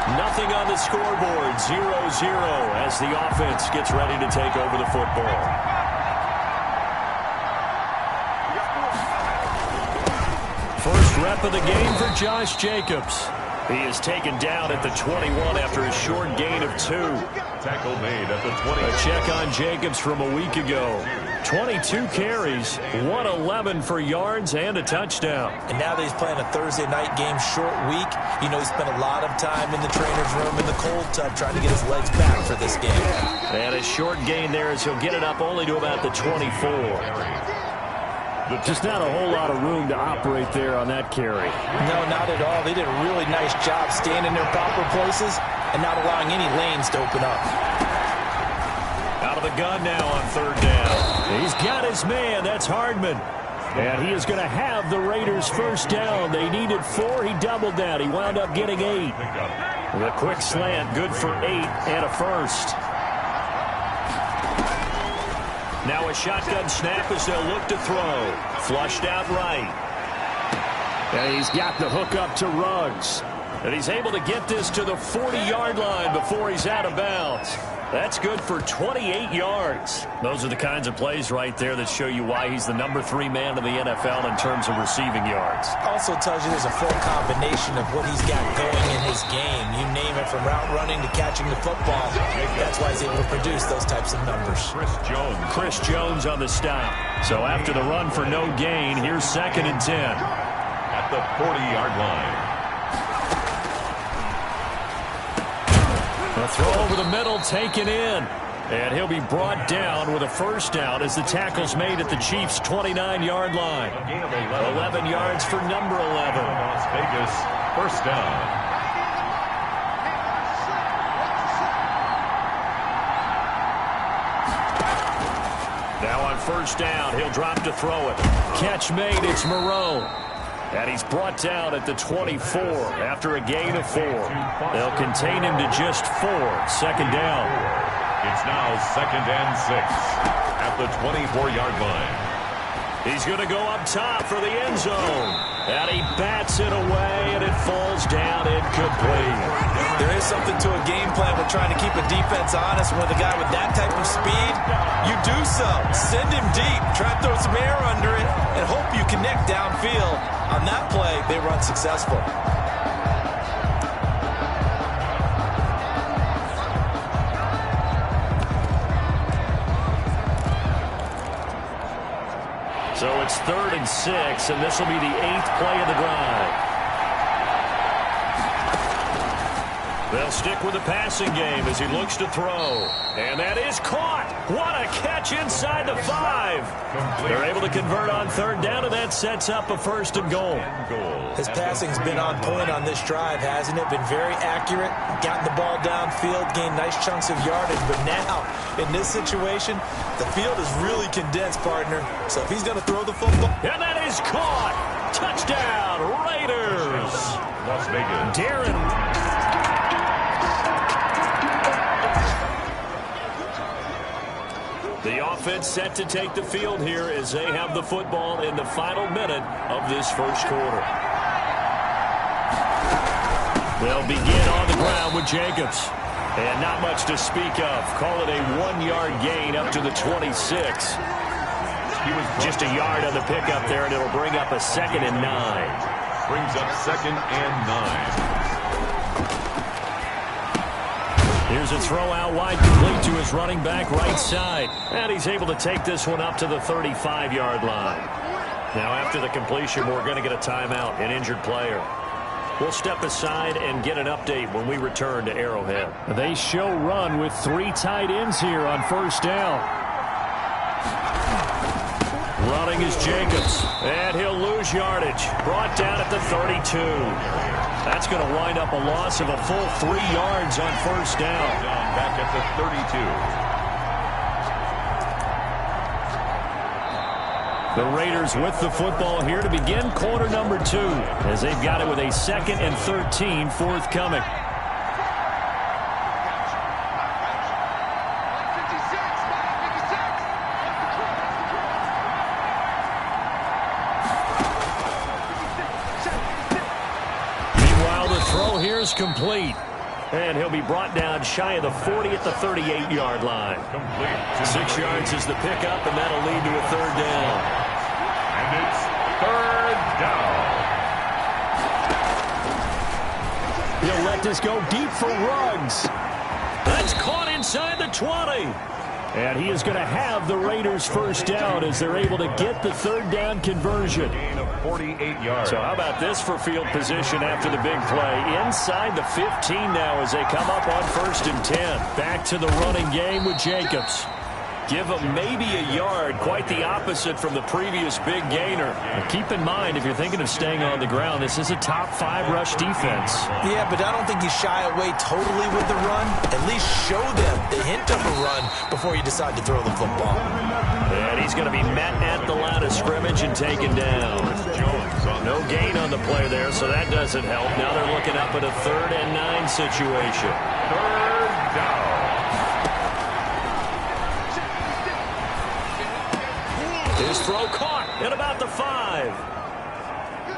Nothing on the scoreboard, 0-0 as the offense gets ready to take over the football. First rep of the game for Josh Jacobs. He is taken down at the 21 after a short gain of 2. Tackle made at the 20. A check on Jacobs from a week ago. 22 carries, 111 for yards and a touchdown. And now that he's playing a Thursday night game, short week, you know he spent a lot of time in the trainer's room in the cold tub trying to get his legs back for this game. And a short gain there as he'll get it up only to about the 24. Just not a whole lot of room to operate there on that carry. No, not at all. They did a really nice job staying in their proper places and not allowing any lanes to open up. Out of the gun now on third down. He's got his man. That's Hardman. And he is going to have the Raiders first down. They needed 4. He doubled that. He wound up getting 8. The quick slant, good for 8 and a first. Now a shotgun snap as they'll look to throw. Flushed out right. And he's got the hook up to Ruggs. And he's able to get this to the 40-yard line before he's out of bounds. That's good for 28 yards. Those are the kinds of plays right there that show you why he's the number 3 man in the NFL in terms of receiving yards. Also tells you there's a full combination of what he's got going in his game. You name it, from route running to catching the football. That's why he's able to produce those types of numbers. Chris Jones on the stop. So after the run for no gain, here's 2nd and 10. At the 40-yard line. A throw over the middle, taken in. And he'll be brought down with a first down as the tackle's made at the Chiefs' 29-yard line. 11 yards for number 11. Las Vegas, first down. Now on first down, he'll drop to throw it. Catch made, it's Moreau. And he's brought down at the 24 after a gain of 4. They'll contain him to just 4. Second down. It's now 2nd and 6 at the 24-yard line. He's going to go up top for the end zone. And he bats it away, and it falls down incomplete. There is something to a game plan with trying to keep a defense honest. With a guy with that type of speed, you do so. Send him deep. Try to throw some air under it and hope you connect downfield. On that play, they run successful. So it's 3rd and 6, and this will be the 8th play of the drive. They'll stick with the passing game as he looks to throw. And that is caught. What a catch inside the 5. They're able to convert on third down, and that sets up a 1st and goal. His passing's been on point on this drive, hasn't it? Been very accurate, gotten the ball downfield, gained nice chunks of yardage. But now, in this situation, the field is really condensed, partner. So if he's going to throw the football... And that is caught. Touchdown, Raiders. Las Vegas. Darren. The offense set to take the field here as they have the football in the final minute of this first quarter. They'll begin on the ground with Jacobs. And not much to speak of. Call it a 1-yard gain up to the 26. Just a yard on the pickup there, and it'll bring up a 2nd and 9. Brings up 2nd and 9. Here's a throw out wide, complete to his running back right side. And he's able to take this one up to the 35-yard line. Now after the completion, we're going to get a timeout, an injured player. We'll step aside and get an update when we return to Arrowhead. They show run with 3 tight ends here on first down. Running is Jacobs, and he'll lose yardage. Brought down at the 32. That's going to wind up a loss of a full 3 yards on first down. Back at the 32. The Raiders with the football here to begin quarter number 2, as they've got it with a 2nd and 13 forthcoming. Meanwhile, the throw here is complete. And he'll be brought down shy of the 40 at the 38-yard line. 6 yards is the pickup, and that'll lead to a third down. And it's third down. He'll let this go deep for Ruggs. That's caught inside the 20. And he is going to have the Raiders first down as they're able to get the third down conversion. Gain of 48 yards. So how about this for field position after the big play? Inside the 15 now as they come up on 1st and 10. Back to the running game with Jacobs. Give him maybe a yard, quite the opposite from the previous big gainer. Now keep in mind, if you're thinking of staying on the ground, this is a top 5 rush defense. Yeah, but I don't think you shy away totally with the run. At least show them the hint of a run before you decide to throw the football. And he's going to be met at the line of scrimmage and taken down. No gain on the play there, so that doesn't help. Now they're looking up at a 3rd and 9 situation. Third down. His throw caught at about the 5.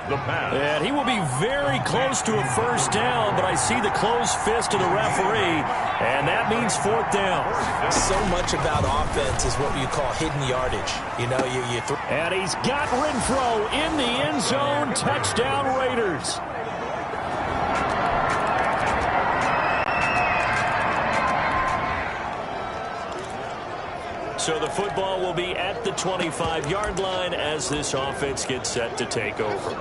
The pass. And he will be very close to a first down, but I see the closed fist of the referee, and that means 4th down. So much about offense is what you call hidden yardage. You know, you throw. And he's got Renfro in the end zone. Touchdown, Raiders. So the football will be at the 25-yard line as this offense gets set to take over.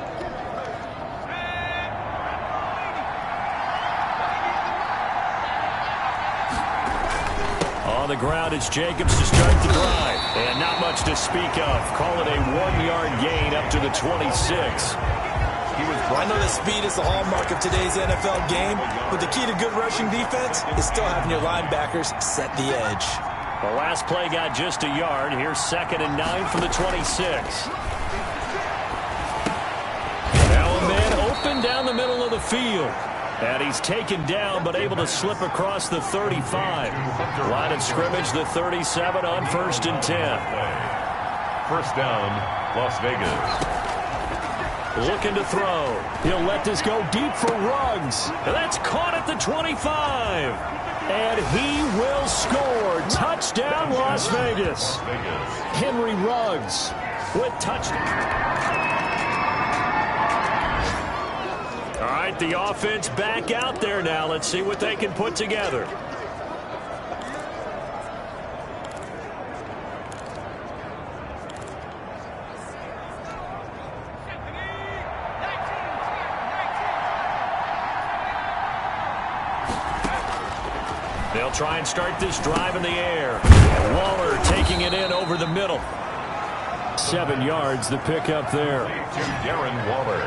On the ground, it's Jacobs to start the drive. And not much to speak of. Call it a 1-yard gain up to the 26. I know that speed is the hallmark of today's NFL game, but the key to good rushing defense is still having your linebackers set the edge. The last play got just a yard. Here's 2nd and 9 from the 26. Now a man open down the middle of the field. And he's taken down, but able to slip across the 35. Line of scrimmage, the 37 on 1st and 10. First down, Las Vegas. Looking to throw. He'll let this go deep for Ruggs. And that's caught at the 25. And he will score. Touchdown, Las Vegas. Henry Ruggs with touchdown. All right, the offense back out there now. Let's see what they can put together. They'll try and start this drive in the air. Waller taking it in over the middle. 7 yards, the pickup there. To Darren Waller.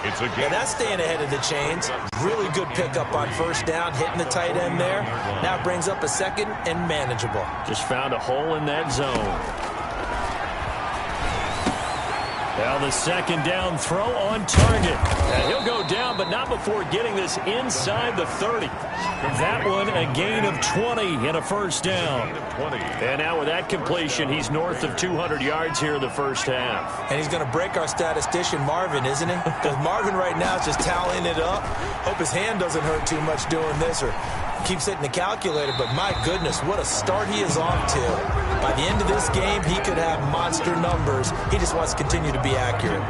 It's a Yeah, that's staying ahead of the chains. Really good pickup on 1st down, hitting the tight end there. Now it brings up a 2nd and manageable. Just found a hole in that zone. Now the 2nd down throw on target. And he'll go down, but not before getting this inside the 30. That one, a gain of 20 and a first down. And now with that completion, he's north of 200 yards here in the first half. And he's going to break our statistician, Marvin, isn't he? Because Marvin right now is just tallying it up. Hope his hand doesn't hurt too much doing this or keeps hitting the calculator. But my goodness, what a start he is off to. By the end of this game, he could have monster numbers. He just wants to continue to be accurate.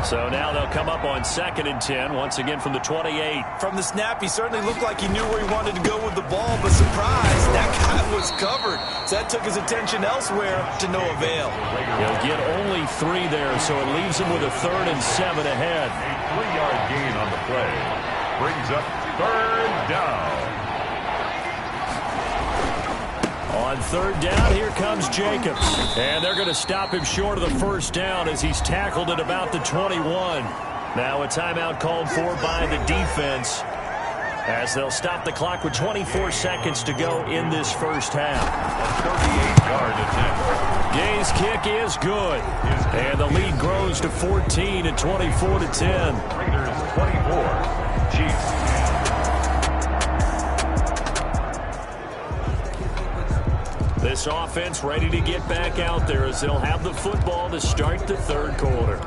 So now they'll come up on 2nd and 10, once again from the 28. From the snap, he certainly looked like he knew where he wanted to go with the ball, but surprise, that guy was covered. So that took his attention elsewhere to no avail. He'll get only 3 there, so it leaves him with a 3rd and 7 ahead. A 3-yard gain on the play. Brings up 3rd down. On 3rd down, here comes Jacobs. And they're going to stop him short of the first down as he's tackled at about the 21. Now a timeout called for by the defense as they'll stop the clock with 24 seconds to go in this first half. A 38-yard attempt. Gay's kick is good. And the lead grows to 14 at 24-10. Raiders 24. Chiefs. This offense ready to get back out there as they'll have the football to start the 3rd quarter.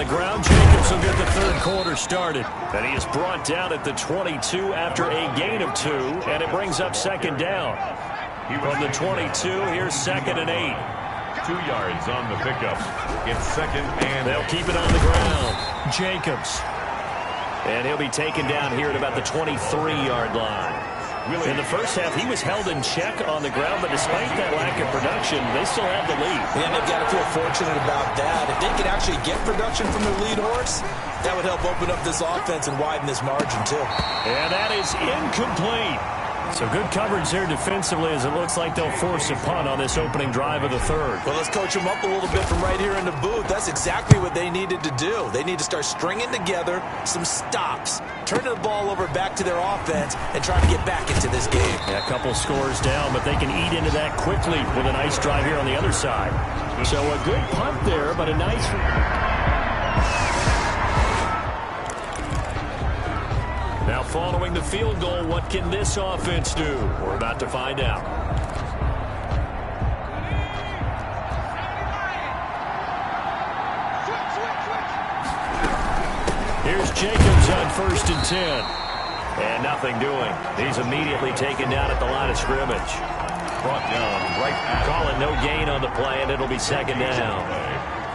the ground. Jacobs will get the third quarter started. And he is brought down at the 22 after a gain of 2, and it brings up second down. From the 22, here's 2nd and 8. 2 yards on the pickup. It's 2nd and they'll keep it on the ground. Jacobs. And he'll be taken down here at about the 23-yard line. In the first half, he was held in check on the ground, but despite that lack of production, they still have the lead. And they've got to feel fortunate about that. If they could actually get production from their lead horse, that would help open up this offense and widen this margin, too. And that is incomplete. So good coverage there defensively as it looks like they'll force a punt on this opening drive of the third. Well, let's coach them up a little bit from right here in the booth. That's exactly what they needed to do. They need to start stringing together some stops, turning the ball over back to their offense, and try to get back into this game. Yeah, a couple scores down, but they can eat into that quickly with a nice drive here on the other side. So a good punt there, but a nice... Now following the field goal, what can this offense do? We're about to find out. Here's Jacobs on 1st and 10. And nothing doing. He's immediately taken down at the line of scrimmage. Brought down right at... Call it no gain on the play, and it'll be second down.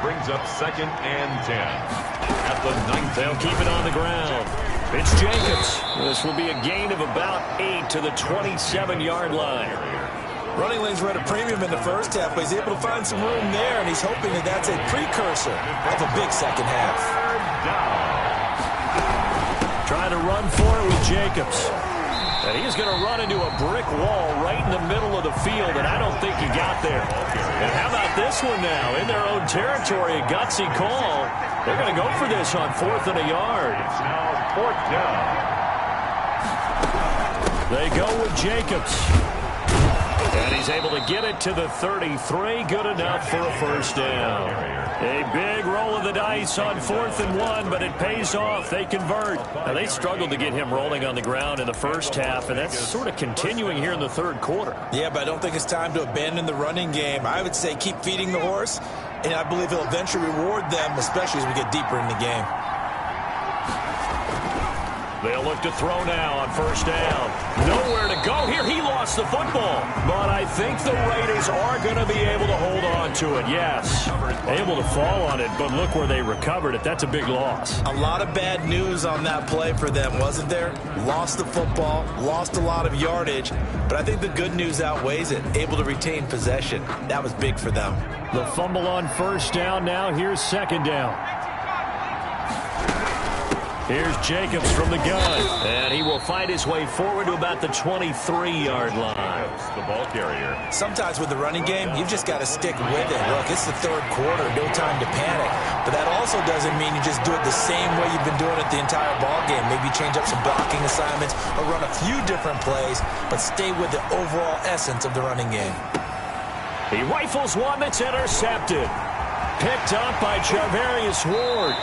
Brings up 2nd and 10. At the 9th. They'll keep it on the ground. It's Jacobs. This will be a gain of about 8 to the 27-yard line. Running lanes were at a premium in the first half, but he's able to find some room there, and he's hoping that that's a precursor of a big second half. Trying to run for it with Jacobs. And he's going to run into a brick wall right in the middle of the field, and I don't think he got there. And how about this one now? In their own territory, a gutsy call. They're going to go for this on 4th and a yard. It's now 4th down. They go with Jacobs. And he's able to get it to the 33. Good enough for a first down. A big roll of the dice on 4th and 1, but it pays off. They convert. Now, they struggled to get him rolling on the ground in the first half, and that's sort of continuing here in the third quarter. Yeah, but I don't think it's time to abandon the running game. I would say keep feeding the horse, and I believe he'll eventually reward them, especially as we get deeper in the game. They'll look to throw now on first down. Nowhere to go here. He lost the football. But I think the Raiders are going to be able to hold on to it. Yes. Able to fall on it, but look where they recovered it. That's a big loss. A lot of bad news on that play for them, wasn't there? Lost the football, lost a lot of yardage, but I think the good news outweighs it. Able to retain possession. That was big for them. The fumble on first down now. Here's second down. Here's Jacobs from the gun, and he will find his way forward to about the 23-yard line. The ball carrier. Sometimes with the running game, you've just got to stick with it. Look, it's the third quarter, no time to panic. But that also doesn't mean you just do it the same way you've been doing it the entire ball game. Maybe change up some blocking assignments or run a few different plays, but stay with the overall essence of the running game. He rifles one that's intercepted. Picked up by Charvarius Ward.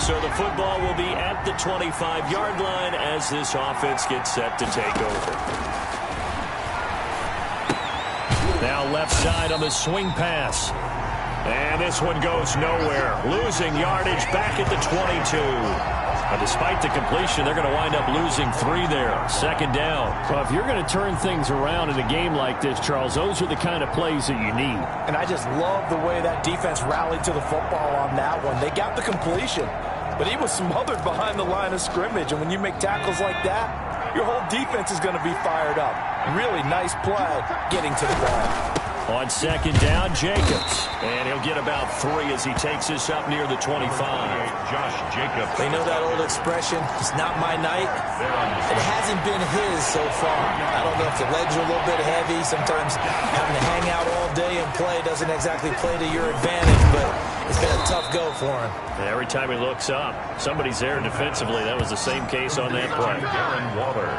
So the football will be at the 25-yard line as this offense gets set to take over. Now left side on the swing pass. And this one goes nowhere. Losing yardage back at the 22. But despite the completion, they're going to wind up losing 3 there. Second down. Well, if you're going to turn things around in a game like this, Charles, those are the kind of plays that you need. And I just love the way that defense rallied to the football on that one. They got the completion, but he was smothered behind the line of scrimmage. And when you make tackles like that, your whole defense is going to be fired up. Really nice play getting to the ball. On second down, Jacobs. And he'll get about 3 as he takes this up near the 25. Josh Jacobs. They know that old expression, it's not my night. It hasn't been his so far. I don't know if the legs are a little bit heavy. Sometimes having to hang out all day and play doesn't exactly play to your advantage, but it's been a tough go for him. And every time he looks up, somebody's there defensively. That was the same case on that play. Darren Waller.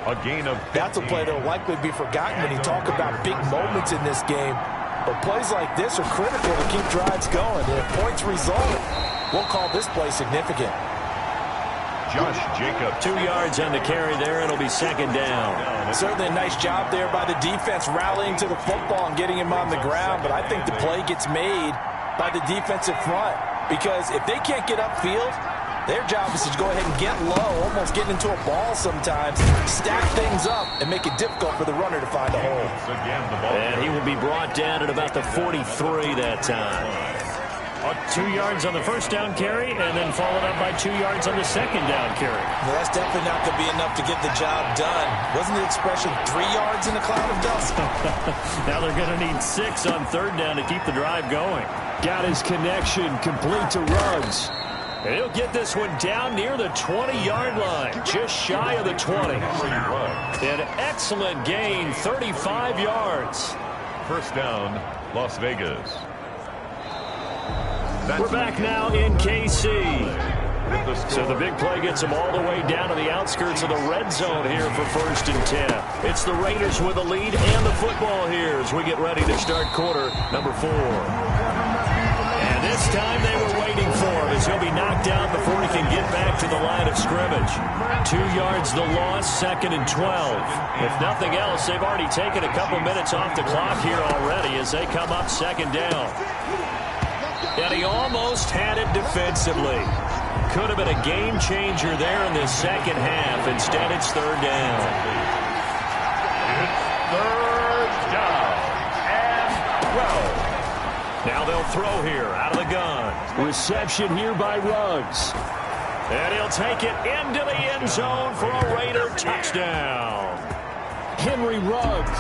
A gain of 15. That's a play that will likely be forgotten when you talk about big moments in this game. But plays like this are critical to keep drives going. And if points result, we'll call this play significant. Josh Jacobs. 2 yards on the carry there. It'll be second down. Certainly a nice job there by the defense rallying to the football and getting him on the ground. But I think the play gets made by the defensive front. Because if they can't get upfield, their job is to go ahead and get low, almost getting into a ball sometimes, stack things up, and make it difficult for the runner to find a hole. And he will be brought down at about the 43 that time. 2 yards on the first down carry, and then followed up by 2 yards on the second down carry. Well, that's definitely not going to be enough to get the job done. Wasn't the expression 3 yards in a cloud of dust? Now they're going to need 6 on third down to keep the drive going. Got his connection complete to Ruggs. And he'll get this one down near the 20-yard line, just shy of the 20. An excellent gain, 35 yards. First down, Las Vegas. We're back now in KC. So the big play gets them all the way down to the outskirts of the red zone here for 1st and 10. It's the Raiders with the lead and the football here as we get ready to start quarter number 4. And this time they were waiting for him as he'll be knocked down before he can get back to the line of scrimmage. 2 yards the loss, 2nd and 12. If nothing else, they've already taken a couple minutes off the clock here already as they come up 2nd down. And he almost had it defensively. Could have been a game changer there in the second half. Instead, it's 3rd down. It's 3rd down and 12. Now they'll throw here out of the gun. Reception here by Ruggs. And he'll take it into the end zone for a Raider touchdown. Henry Ruggs.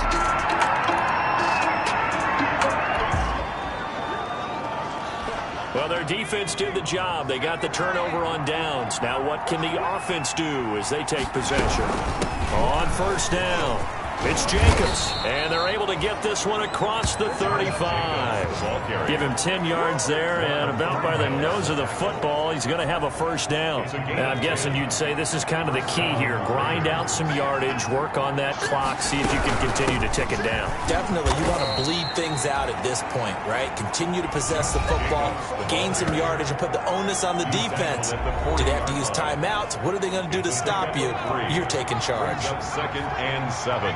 Well, their defense did the job. They got the turnover on downs. Now what can the offense do as they take possession? On 1st down, it's Jacobs. And they're able to get this one across the 35. Give him 10 yards there, and about by the nose of the football, he's going to have a 1st down. And I'm guessing you'd say this is kind of the key here. Grind out some yardage, work on that clock, see if you can continue to tick it down. Definitely. You want to bleed things out at this point, right? Continue to possess the football, gain some yardage, and put the onus on the defense. Do they have to use timeouts? What are they going to do to stop you? You're taking charge. 2nd and 7.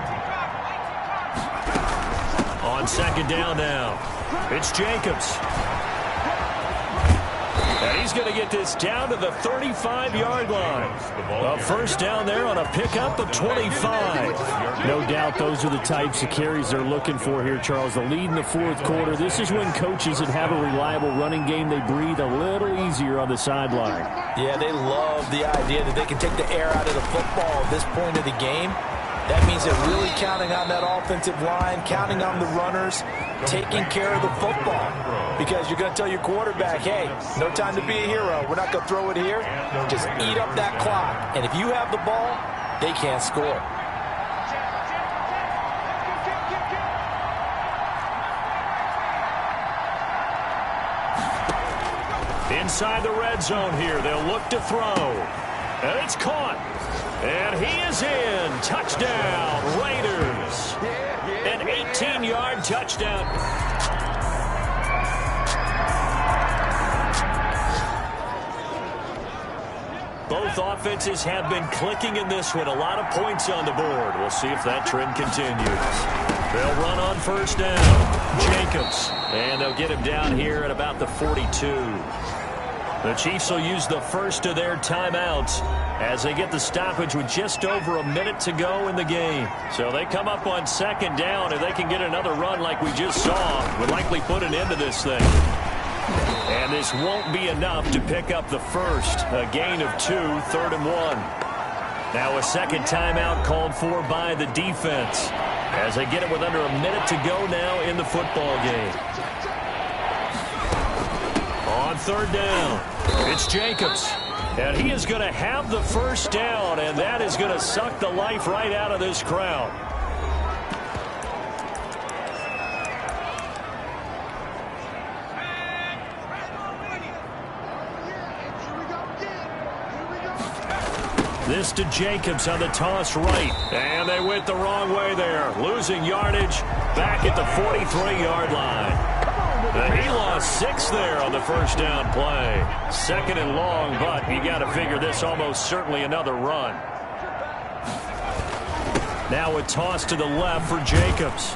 On 2nd down now, it's Jacobs. And he's going to get this down to the 35-yard line. A 1st down there on a pickup of 25. No doubt those are the types of carries they're looking for here, Charles. The lead in the 4th quarter. This is when coaches that have a reliable running game, they breathe a little easier on the sideline. Yeah, they love the idea that they can take the air out of the football at this point of the game. That means they're really counting on that offensive line, counting on the runners, taking care of the football. Because you're going to tell your quarterback, hey, no time to be a hero. We're not going to throw it here. Just eat up that clock. And if you have the ball, they can't score. Inside the red zone here, they'll look to throw. And it's caught. And he is in. Touchdown, Raiders. An 18-yard touchdown. Both offenses have been clicking in this one. A lot of points on the board. We'll see if that trend continues. They'll run on 1st down. Jacobs. And they'll get him down here at about the 42. The Chiefs will use the first of their timeouts as they get the stoppage with just over a minute to go in the game. So they come up on 2nd down. If they can get another run like we just saw, would likely put an end to this thing. And this won't be enough to pick up the first. A gain of 2, 3rd and 1. Now a 2nd timeout called for by the defense as they get it with under a minute to go now in the football game. On 3rd down, it's Jacobs. And he is going to have the 1st down, and that is going to suck the life right out of this crowd. This to Jacobs on the toss right. And they went the wrong way there. Losing yardage back at the 43-yard line. He lost 6 there on the first down play. 2nd and long, but you got to figure this almost certainly another run. Now a toss to the left for Jacobs.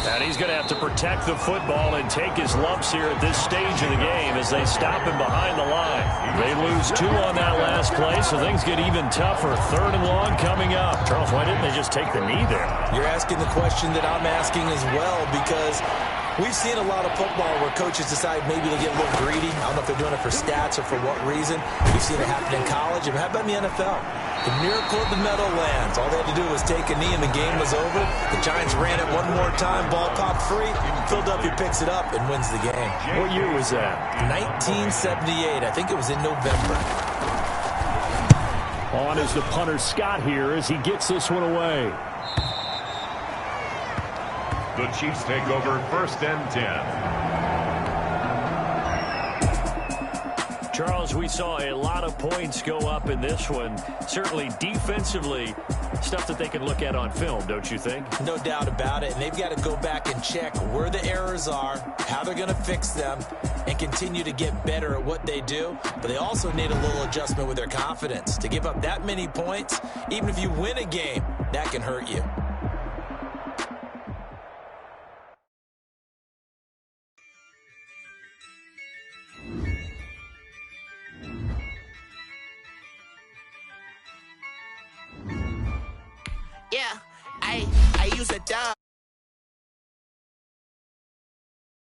And he's going to have to protect the football and take his lumps here at this stage of the game as they stop him behind the line. They lose 2 on that last play, so things get even tougher. 3rd and long coming up. Charles, why didn't they just take the knee there? You're asking the question that I'm asking as well, because we've seen a lot of football where coaches decide maybe to get a little greedy. I don't know if they're doing it for stats or for what reason. We've seen it happen in college. And how about in the NFL? The miracle of the Meadowlands. All they had to do was take a knee and the game was over. The Giants ran it one more time. Ball popped free. Philadelphia picks it up and wins the game. What year was that? 1978. I think it was in November. On is the punter Scott here as he gets this one away. The Chiefs take over 1st and 10. Charles, we saw a lot of points go up in this one. Certainly defensively, stuff that they can look at on film, don't you think? No doubt about it. And they've got to go back and check where the errors are, how they're going to fix them, and continue to get better at what they do. But they also need a little adjustment with their confidence. To give up that many points, even if you win a game, that can hurt you. Yeah, I use a dub.